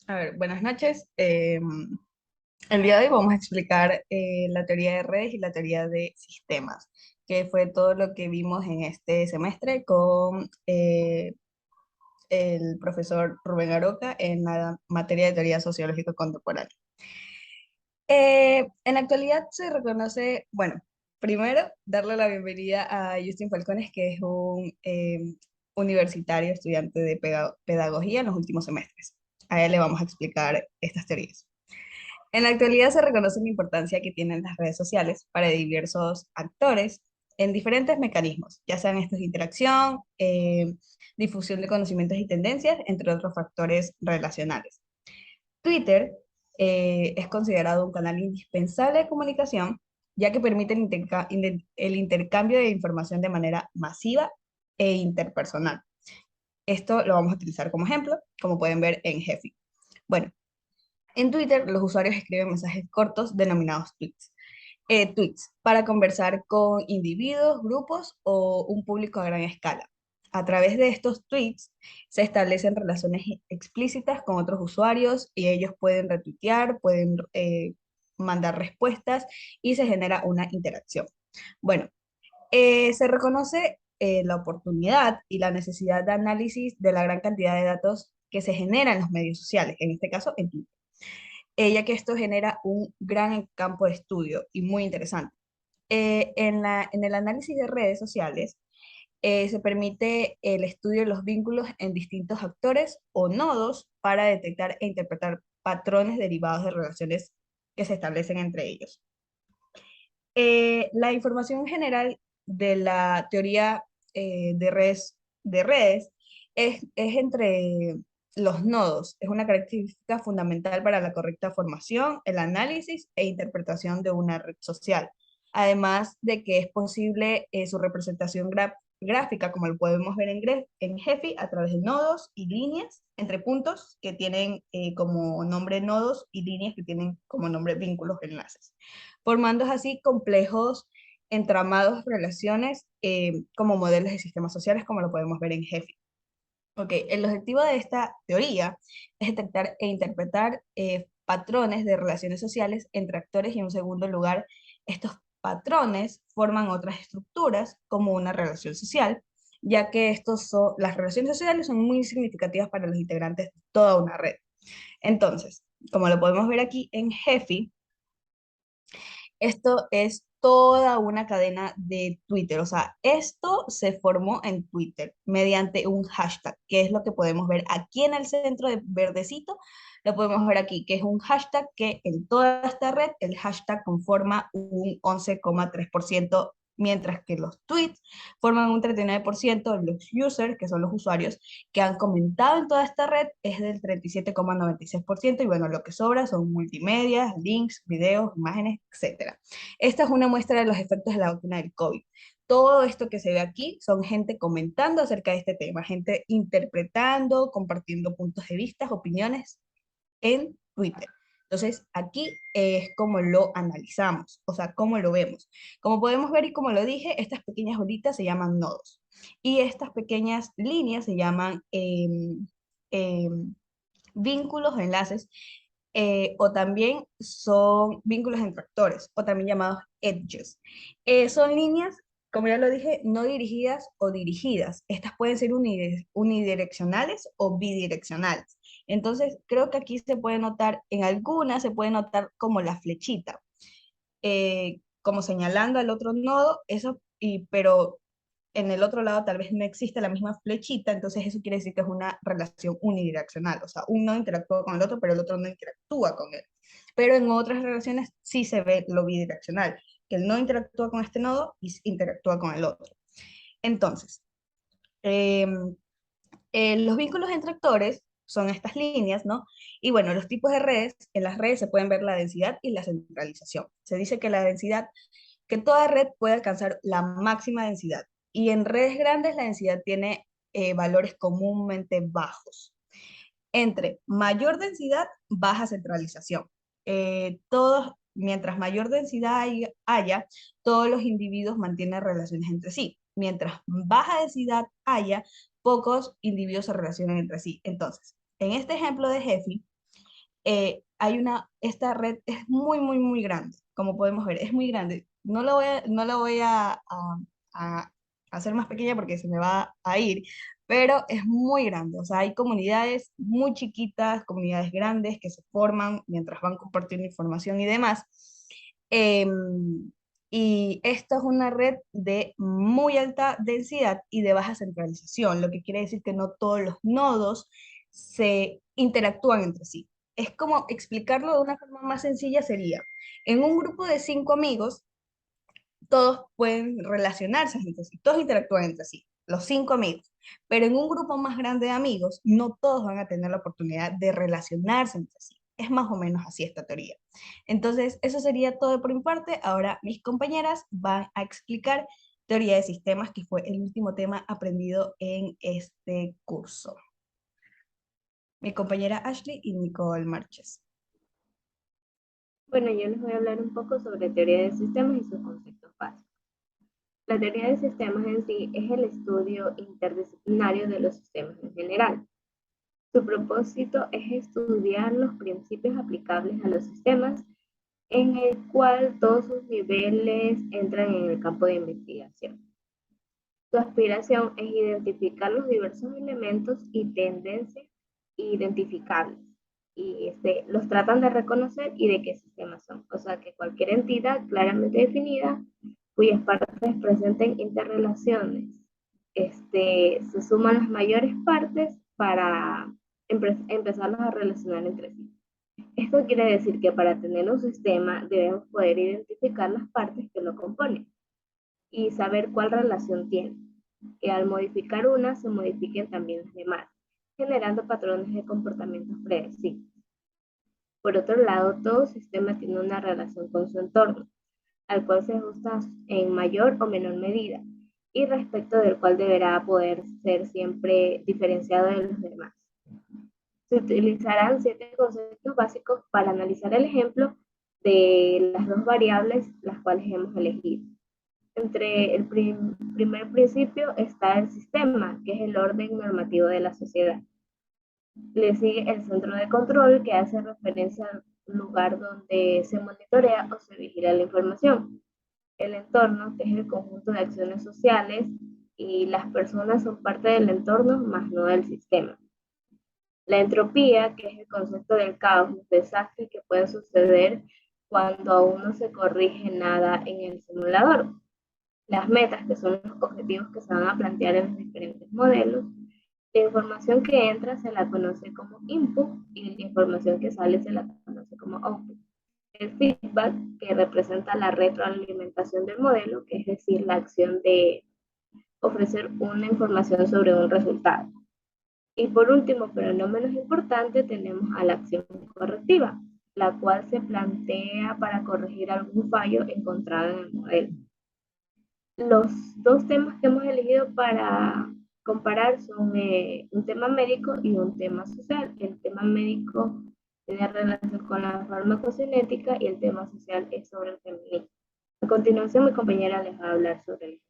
A ver, buenas noches. El día de hoy vamos a explicar la teoría de redes y la teoría de sistemas, que fue todo lo que vimos en este semestre con el profesor Rubén Aroca en la materia de teoría sociológica contemporánea. En la actualidad se reconoce, bueno, primero darle la bienvenida a Justin Falcones, que es un universitario estudiante de pedagogía en los últimos semestres. A él le vamos a explicar estas teorías. En la actualidad se reconoce la importancia que tienen las redes sociales para diversos actores en diferentes mecanismos, ya sean estos de interacción, difusión de conocimientos y tendencias, entre otros factores relacionales. Twitter es considerado un canal indispensable de comunicación, ya que permite el intercambio de información de manera masiva e interpersonal. Esto lo vamos a utilizar como ejemplo, como pueden ver en Gephi. Bueno, en Twitter, los usuarios escriben mensajes cortos denominados tweets para conversar con individuos, grupos o un público a gran escala. A través de estos tweets se establecen relaciones explícitas con otros usuarios y ellos pueden retuitear, pueden mandar respuestas y se genera una interacción. Bueno, se reconoce la oportunidad y la necesidad de análisis de la gran cantidad de datos que se generan en los medios sociales, en este caso en Twitter, ya que esto genera un gran campo de estudio y muy interesante. En el análisis de redes sociales, se permite el estudio de los vínculos en distintos actores o nodos para detectar e interpretar patrones derivados de relaciones que se establecen entre ellos. La información general de la teoría de redes es entre los nodos. Es una característica fundamental para la correcta formación, el análisis e interpretación de una red social. Además de que es posible su representación gráfica, como lo podemos ver en Gephi, a través de nodos y líneas entre puntos que tienen como nombre nodos y líneas que tienen como nombre vínculos, enlaces, formando así complejos entramados relaciones como modelos de sistemas sociales, como lo podemos ver en Gephi. Ok, el objetivo de esta teoría es detectar e interpretar patrones de relaciones sociales entre actores y, en un segundo lugar, estos patrones forman otras estructuras como una relación social, ya que las relaciones sociales son muy significativas para los integrantes de toda una red. Entonces, como lo podemos ver aquí en Gephi, esto es toda una cadena de Twitter, o sea, esto se formó en Twitter mediante un hashtag, que es lo que podemos ver aquí en el centro de verdecito, lo podemos ver aquí, que es un hashtag que en toda esta red el hashtag conforma un 11,3%, mientras que los tweets forman un 39%, los users, que son los usuarios que han comentado en toda esta red, es del 37,96%, y bueno, lo que sobra son multimedia, links, videos, imágenes, etcétera. Esta es una muestra de los efectos de la vacuna del COVID. Todo esto que se ve aquí son gente comentando acerca de este tema, gente interpretando, compartiendo puntos de vista, opiniones en Twitter. Entonces, aquí es como lo analizamos, o sea, cómo lo vemos. Como podemos ver y como lo dije, estas pequeñas bolitas se llaman nodos. Y estas pequeñas líneas se llaman vínculos o enlaces, o también son vínculos entre actores, o también llamados edges. Son líneas, como ya lo dije, no dirigidas o dirigidas. Estas pueden ser unidireccionales o bidireccionales. Entonces, creo que aquí se puede notar, en algunas se puede notar como la flechita, como señalando al otro nodo, pero en el otro lado tal vez no existe la misma flechita, entonces eso quiere decir que es una relación unidireccional, o sea, uno interactúa con el otro, pero el otro no interactúa con él. Pero en otras relaciones sí se ve lo bidireccional, que él no interactúa con este nodo y interactúa con el otro. Entonces, eh, los vínculos entre actores son estas líneas, ¿no? Y bueno, los tipos de redes, en las redes se pueden ver la densidad y la centralización. Se dice que la densidad, que toda red puede alcanzar la máxima densidad. Y en redes grandes la densidad tiene valores comúnmente bajos. Entre mayor densidad, baja centralización. Mientras mayor densidad haya, todos los individuos mantienen relaciones entre sí. Mientras baja densidad haya, pocos individuos se relacionan entre sí. Entonces, en este ejemplo de Gephi, esta red es muy, muy, muy grande, como podemos ver, es muy grande. No la voy a hacer más pequeña porque se me va a ir, pero es muy grande. O sea, hay comunidades muy chiquitas, comunidades grandes que se forman mientras van compartiendo información y demás. Em, y esto es una red de muy alta densidad y de baja centralización, lo que quiere decir que no todos los nodos se interactúan entre sí. Es como explicarlo de una forma más sencilla sería, en un grupo de 5 amigos, todos pueden relacionarse entre sí, todos interactúan entre sí, los 5 amigos. Pero en un grupo más grande de amigos, no todos van a tener la oportunidad de relacionarse entre sí. Es más o menos así esta teoría. Entonces, eso sería todo por mi parte. Ahora mis compañeras van a explicar teoría de sistemas, que fue el último tema aprendido en este curso. Mi compañera Ashley y Nicole Marches. Bueno, yo les voy a hablar un poco sobre teoría de sistemas y sus conceptos básicos. La teoría de sistemas en sí es el estudio interdisciplinario de los sistemas en general. Su propósito es estudiar los principios aplicables a los sistemas en el cual todos sus niveles entran en el campo de investigación. Su aspiración es identificar los diversos elementos y tendencias identificables y los tratan de reconocer y de qué sistemas son. O sea que cualquier entidad claramente definida cuyas partes presenten interrelaciones, se suman las mayores partes para empezarlos a relacionar entre sí. Esto quiere decir que para tener un sistema debemos poder identificar las partes que lo componen y saber cuál relación tiene. Que al modificar una se modifiquen también las demás, generando patrones de comportamientos predecibles. Por otro lado, todo sistema tiene una relación con su entorno, al cual se ajusta en mayor o menor medida, y respecto del cual deberá poder ser siempre diferenciado de los demás. Se utilizarán 7 conceptos básicos para analizar el ejemplo de las 2 variables las cuales hemos elegido. Entre el primer principio está el sistema, que es el orden normativo de la sociedad. Le sigue el centro de control, que hace referencia al lugar donde se monitorea o se vigila la información. El entorno, que es el conjunto de acciones sociales, y las personas son parte del entorno, más no del sistema. La entropía, que es el concepto del caos, un desastre que puede suceder cuando aún no se corrige nada en el simulador. Las metas, que son los objetivos que se van a plantear en los diferentes modelos. La información que entra se la conoce como input y la información que sale se la conoce como output. El feedback, que representa la retroalimentación del modelo, que es decir, la acción de ofrecer una información sobre un resultado. Y por último, pero no menos importante, tenemos a la acción correctiva, la cual se plantea para corregir algún fallo encontrado en el modelo. Los 2 temas que hemos elegido para comparar son un tema médico y un tema social. El tema médico tiene relación con la farmacocinética y el tema social es sobre el feminismo. A continuación, mi compañera les va a hablar sobre el.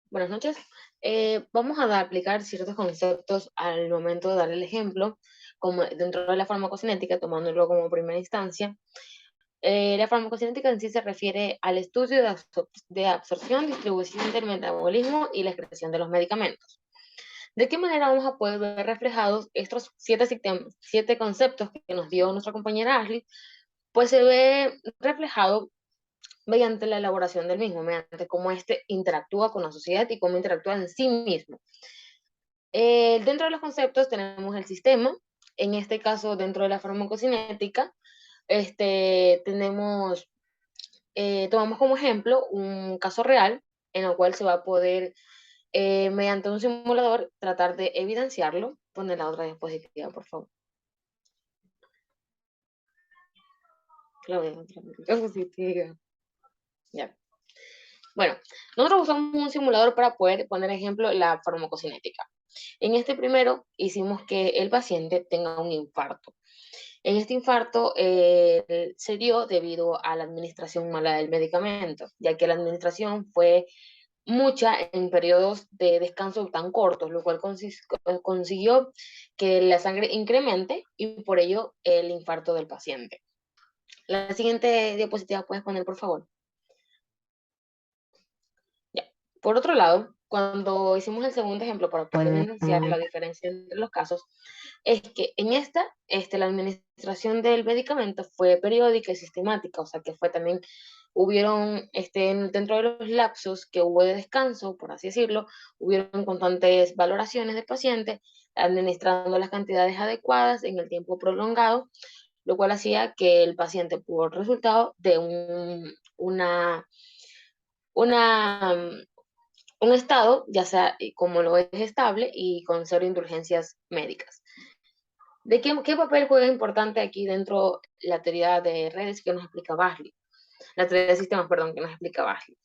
Buenas noches. Vamos a aplicar ciertos conceptos al momento de dar el ejemplo, como dentro de la farmacocinética, tomándolo como primera instancia. La farmacocinética en sí se refiere al estudio de absorción, distribución del metabolismo y la excreción de los medicamentos. ¿De qué manera vamos a poder ver reflejados estos 7 conceptos que nos dio nuestra compañera Ashley? Pues se ve reflejado mediante la elaboración del mismo, mediante cómo éste interactúa con la sociedad y cómo interactúa en sí mismo. Dentro de los conceptos tenemos el sistema, en este caso dentro de la farmacocinética, tenemos, tomamos como ejemplo un caso real en el cual se va a poder, mediante un simulador, tratar de evidenciarlo. Poner la otra diapositiva, por favor. Claudia, otra diapositiva. Ya. Bueno, nosotros usamos un simulador para poder poner ejemplo la farmacocinética. En este primero hicimos que el paciente tenga un infarto. En este infarto se dio debido a la administración mala del medicamento, ya que la administración fue mucha en periodos de descanso tan cortos, lo cual consiguió que la sangre incremente y por ello el infarto del paciente. La siguiente diapositiva puedes poner, por favor. Ya. Por otro lado, cuando hicimos el segundo ejemplo para poder enunciar la diferencia entre los casos, es que en esta, la administración del medicamento fue periódica y sistemática, o sea que fue también, hubieron, dentro de los lapsos que hubo de descanso, por así decirlo, hubieron constantes valoraciones del paciente, administrando las cantidades adecuadas en el tiempo prolongado, lo cual hacía que el paciente, por resultado de una, un estado, ya sea como lo es estable y con cero indulgencias médicas. ¿De qué papel juega importante aquí dentro la teoría de redes que nos explica Basley? La teoría de sistemas, perdón, que nos explica Basley.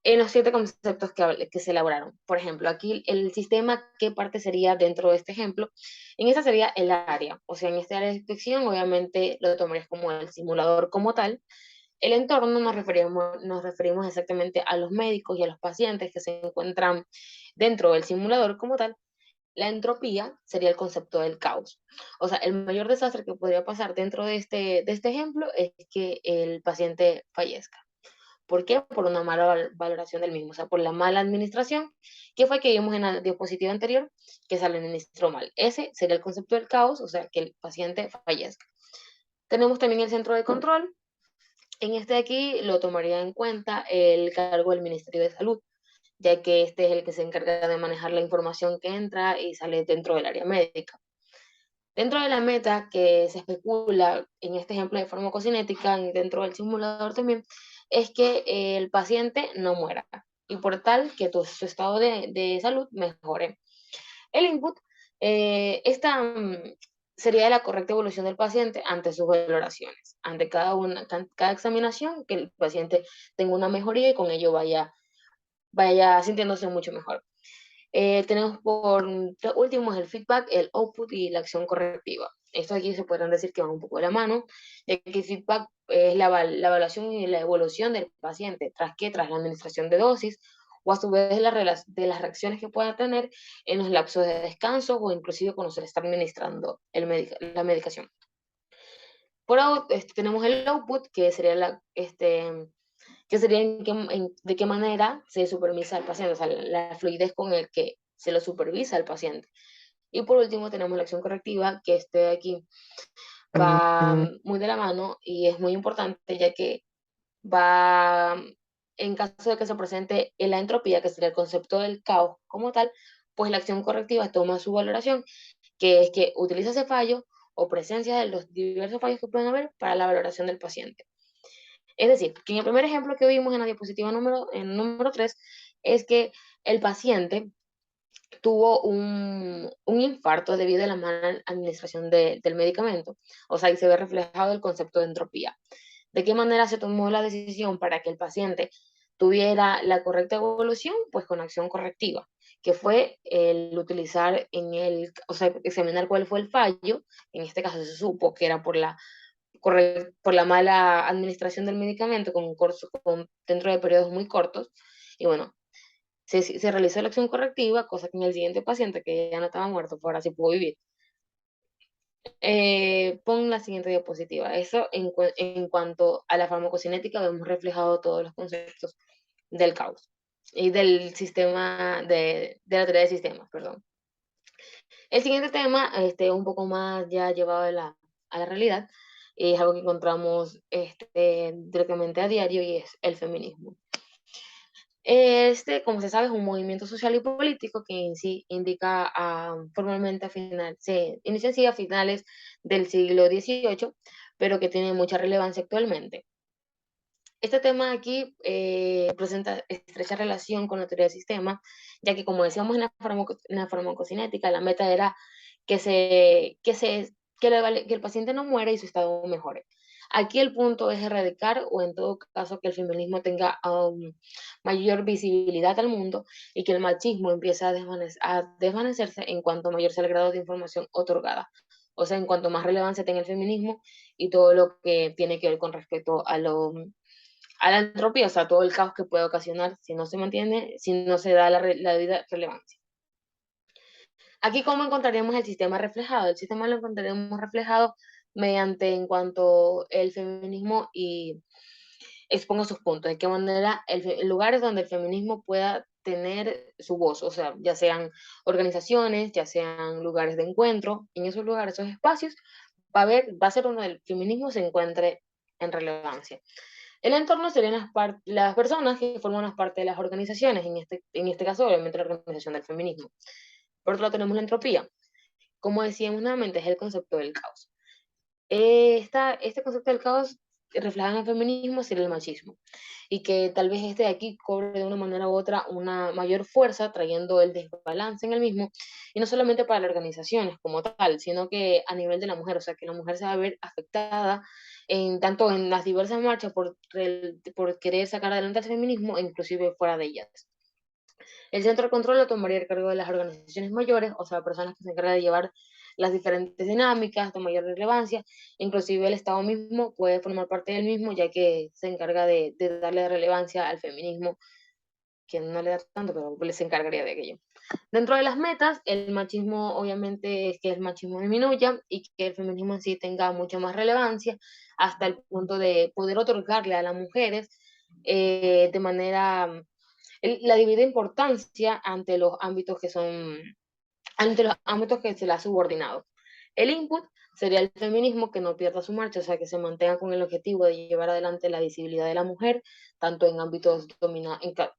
En los 7 conceptos que se elaboraron. Por ejemplo, aquí el sistema, ¿qué parte sería dentro de este ejemplo? En esta sería el área. O sea, en este área de detección, obviamente lo tomarías como el simulador como tal. El entorno nos referimos exactamente a los médicos y a los pacientes que se encuentran dentro del simulador como tal. La entropía sería el concepto del caos. O sea, el mayor desastre que podría pasar dentro de este ejemplo es que el paciente fallezca. ¿Por qué? Por una mala valoración del mismo, o sea, por la mala administración, que fue que vimos en la diapositiva anterior, que se le administró mal. Ese sería el concepto del caos, o sea, que el paciente fallezca. Tenemos también el centro de control. En este de aquí lo tomaría en cuenta el cargo del Ministerio de Salud, ya que este es el que se encarga de manejar la información que entra y sale dentro del área médica. Dentro de la meta que se especula en este ejemplo de farmacocinética, dentro del simulador también, es que el paciente no muera y por tal que su estado de salud mejore. El input, sería la correcta evolución del paciente ante sus valoraciones, ante cada examinación, que el paciente tenga una mejoría y con ello vaya sintiéndose mucho mejor. Tenemos por último el feedback, el output y la acción correctiva. Esto aquí se podrán decir que van un poco de la mano, ya que el feedback es la evaluación y la evolución del paciente, tras la administración de dosis, o a su vez de las reacciones que pueda tener en los lapsos de descanso o inclusive cuando se le está administrando la medicación. Tenemos el output, que sería de qué manera se supervisa al paciente, o sea, la fluidez con el que se lo supervisa al paciente. Y por último tenemos la acción correctiva, que de aquí va muy de la mano y es muy importante, ya que va, en caso de que se presente la entropía, que sería el concepto del caos como tal, pues la acción correctiva toma su valoración, que es que utiliza ese fallo o presencia de los diversos fallos que pueden haber para la valoración del paciente. Es decir, que en el primer ejemplo que vimos en la diapositiva número 3, es que el paciente tuvo un infarto debido a la mala administración del medicamento. O sea, ahí se ve reflejado el concepto de entropía. ¿De qué manera se tomó la decisión para que el paciente tuviera la correcta evolución? Pues con acción correctiva, que fue el utilizar o sea, examinar cuál fue el fallo. En este caso se supo que era por la mala administración del medicamento dentro de periodos muy cortos. Y bueno, se realizó la acción correctiva, cosa que en el siguiente paciente, que ya no estaba muerto, pues ahora sí pudo vivir. Pon la siguiente diapositiva. Eso en cuanto a la farmacocinética, vemos reflejado todos los conceptos del caos y del sistema, de la teoría de sistemas, perdón. El siguiente tema, un poco más ya llevado a la realidad, es algo que encontramos directamente a diario y es el feminismo. Como se sabe, es un movimiento social y político que en sí indica formalmente se inicia así a finales del siglo XVIII, pero que tiene mucha relevancia actualmente. Este tema aquí presenta estrecha relación con la teoría del sistema, ya que como decíamos en la farmacocinética, la meta era que el paciente no muera y su estado mejore. Aquí el punto es erradicar o en todo caso que el feminismo tenga mayor visibilidad al mundo y que el machismo empiece a desvanecerse en cuanto mayor sea el grado de información otorgada. O sea, en cuanto más relevancia tenga el feminismo y todo lo que tiene que ver con respecto a la entropía, o sea, todo el caos que puede ocasionar si no se mantiene, si no se da la debida relevancia. Aquí, ¿cómo encontraríamos el sistema reflejado? El sistema lo encontraríamos reflejado mediante en cuanto el feminismo y exponga sus puntos, de qué manera lugares donde el feminismo pueda tener su voz, o sea, ya sean organizaciones, ya sean lugares de encuentro, en esos lugares, esos espacios, va a ser donde el feminismo se encuentre en relevancia. El entorno serían las personas que forman parte de las organizaciones, en este caso, obviamente, la organización del feminismo. Por otro lado, tenemos la entropía. Como decíamos nuevamente, es el concepto del caos. Este concepto del caos reflejado en el feminismo sería el machismo, y que tal vez este de aquí cobre de una manera u otra una mayor fuerza, trayendo el desbalance en el mismo, y no solamente para las organizaciones como tal, sino que a nivel de la mujer, o sea, que la mujer se va a ver afectada tanto en las diversas marchas por querer sacar adelante el feminismo, inclusive fuera de ellas. El centro de control lo tomaría a cargo de las organizaciones mayores, o sea, personas que se encargan de llevar las diferentes dinámicas de mayor relevancia. Inclusive el Estado mismo puede formar parte del mismo, ya que se encarga de darle relevancia al feminismo, que no le da tanto, pero les encargaría de aquello. Dentro de las metas, el machismo obviamente es que el machismo disminuya y que el feminismo en sí tenga mucha más relevancia, hasta el punto de poder otorgarle a las mujeres de manera la debida importancia ante los ámbitos que se le ha subordinado. El input sería el feminismo que no pierda su marcha, o sea, que se mantenga con el objetivo de llevar adelante la visibilidad de la mujer, tanto en ámbitos o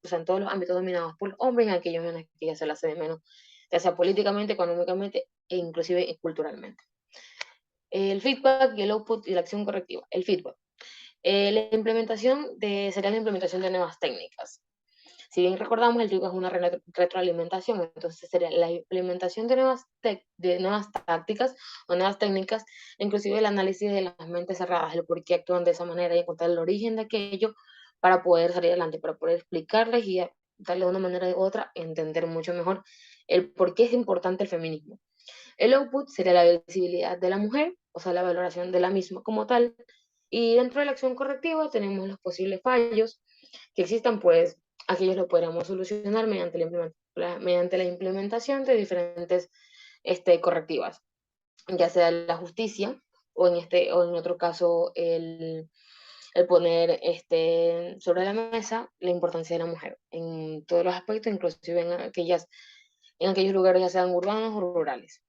sea, en todos los ámbitos dominados por los hombres, en aquellos en los que ya se la hace de menos, ya sea políticamente, económicamente e inclusive culturalmente. El feedback y el output y la acción correctiva. El feedback. Sería la implementación de nuevas técnicas. Si bien recordamos, el feedback es una retroalimentación, entonces sería la implementación de nuevas tácticas o nuevas técnicas, inclusive el análisis de las mentes cerradas, el por qué actúan de esa manera y encontrar el origen de aquello para poder salir adelante, para poder explicarles y darle de una manera u otra, entender mucho mejor el por qué es importante el feminismo. El output sería la visibilidad de la mujer, o sea, la valoración de la misma como tal, y dentro de la acción correctiva tenemos los posibles fallos que existan, pues aquellos lo podríamos solucionar mediante la implementación de diferentes correctivas, ya sea la justicia o en otro caso el poner sobre la mesa la importancia de la mujer en todos los aspectos, inclusive en aquellos lugares ya sean urbanos o rurales.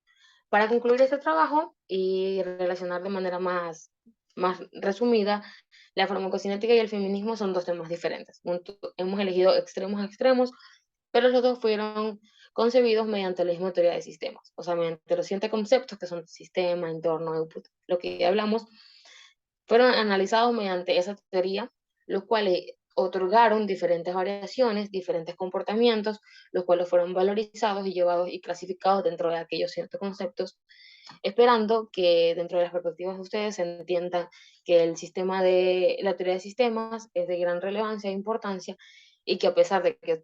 Para concluir este trabajo y relacionar de manera más resumida, la farmacocinética y el feminismo son dos temas diferentes. Hemos elegido extremos a extremos, pero los dos fueron concebidos mediante la misma teoría de sistemas, o sea, mediante los 7 conceptos que son sistema, entorno, output, lo que ya hablamos, fueron analizados mediante esa teoría, los cuales otorgaron diferentes variaciones, diferentes comportamientos, los cuales fueron valorizados y llevados y clasificados dentro de aquellos ciertos conceptos, esperando que dentro de las perspectivas de ustedes se entienda que la teoría de sistemas es de gran relevancia e importancia, y que a pesar de que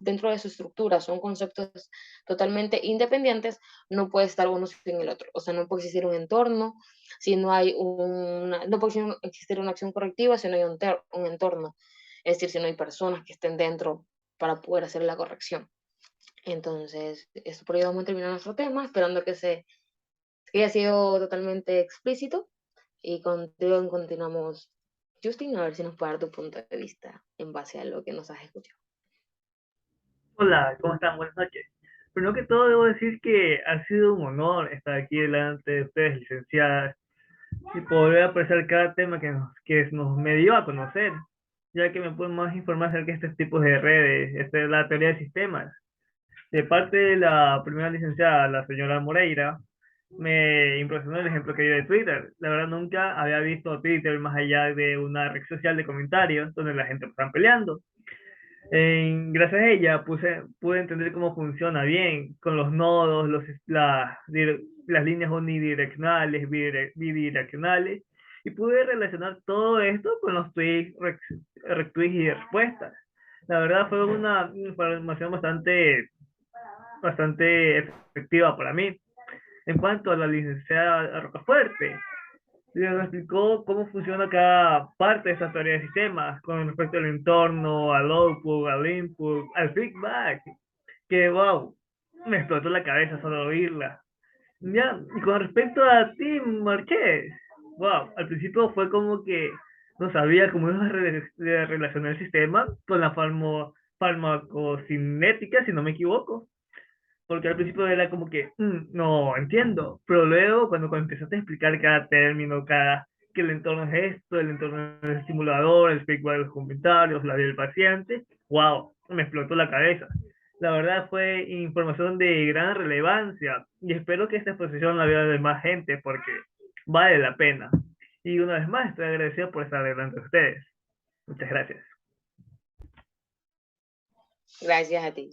dentro de su estructura son conceptos totalmente independientes, no puede estar uno sin el otro. O sea, no puede existir un entorno si no hay no puede existir una acción correctiva si no hay un entorno. Es decir, si no hay personas que estén dentro para poder hacer la corrección. Entonces, esto por ahí vamos a terminar nuestro tema, esperando que haya sido totalmente explícito. Y contigo continuamos, Justin, a ver si nos puede dar tu punto de vista en base a lo que nos has escuchado. Hola, ¿cómo están? Buenas noches. Primero que todo, debo decir que ha sido un honor estar aquí delante de ustedes, licenciadas, y poder apreciar cada tema que nos me dio a conocer, ya que me pueden más informar acerca de estos tipos de redes, la teoría de sistemas. De parte de la primera licenciada, la señora Moreira, me impresionó el ejemplo que dio de Twitter. La verdad, nunca había visto Twitter más allá de una red social de comentarios donde la gente está peleando. Gracias a ella pude entender cómo funciona bien con los nodos, las líneas unidireccionales, bidireccionales, y pude relacionar todo esto con los retweets y respuestas. La verdad fue una información bastante efectiva para mí. En cuanto a la licenciada Rocafuerte, y nos explicó cómo funciona cada parte de esta teoría de sistemas con respecto al entorno, al output, al input, al feedback, que wow, me explotó la cabeza solo oírla. Ya, y con respecto a ti, Marqués, wow, al principio fue como que no sabía cómo iba a relacionar el sistema con la farmacocinética, si no me equivoco, porque al principio era como que, no entiendo, pero luego cuando empezaste a explicar cada término, que el entorno es esto, el entorno es el simulador, el feedback de los comentarios, la del paciente, wow, me explotó la cabeza. La verdad fue información de gran relevancia y espero que esta exposición la vea de más gente porque vale la pena. Y una vez más estoy agradecido por estar delante de ustedes. Muchas gracias. Gracias a ti.